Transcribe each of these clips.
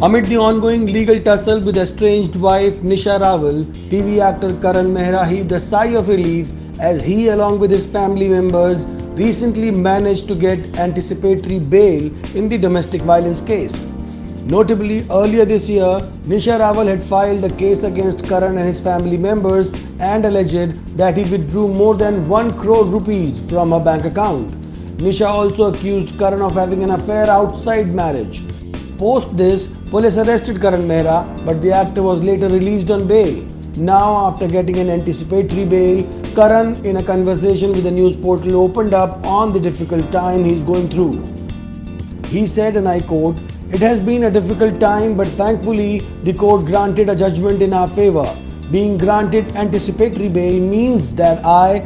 Amid the ongoing legal tussle with estranged wife Nisha Rawal, TV actor Karan Mehra heaved a sigh of relief as he, along with his family members, recently managed to get anticipatory bail in the domestic violence case. Notably, earlier this year, Nisha Rawal had filed a case against Karan and his family members and alleged that he withdrew more than 1 crore rupees from her bank account. Nisha also accused Karan of having an affair outside marriage. Post this, police arrested Karan Mehra, but the actor was later released on bail. Now, after getting an anticipatory bail, Karan, in a conversation with the news portal, opened up on the difficult time he is going through. He said, and I quote, "It has been a difficult time, but thankfully the court granted a judgment in our favor. Being granted anticipatory bail means that I,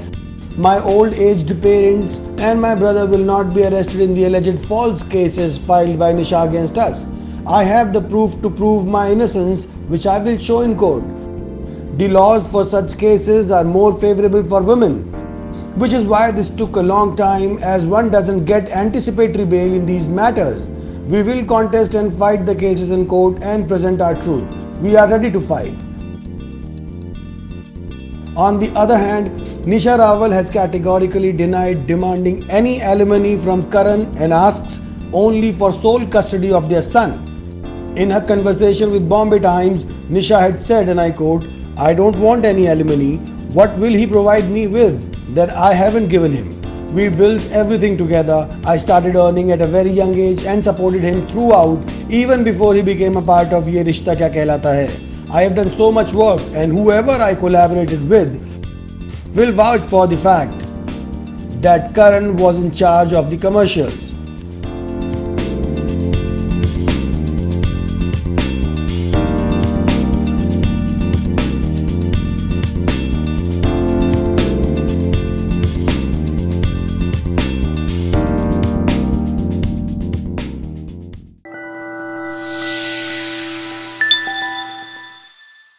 my old aged parents, and my brother will not be arrested in the alleged false cases filed by Nisha against us. I have the proof to prove my innocence, which I will show in court. The laws for such cases are more favorable for women, which is why this took a long time, as one doesn't get anticipatory bail in these matters. We will contest and fight the cases in court and present our truth. We are ready to fight." On the other hand, Nisha Rawal has categorically denied demanding any alimony from Karan and asks only for sole custody of their son. In her conversation with Bombay Times, Nisha had said, and I quote, "I don't want any alimony. What will he provide me with that I haven't given him? We built everything together. I started earning at a very young age and supported him throughout, even before he became a part of Ye Rishta Kya Kehlata Hai. I have done so much work, and whoever I collaborated with will vouch for the fact that Karan was in charge of the commercials.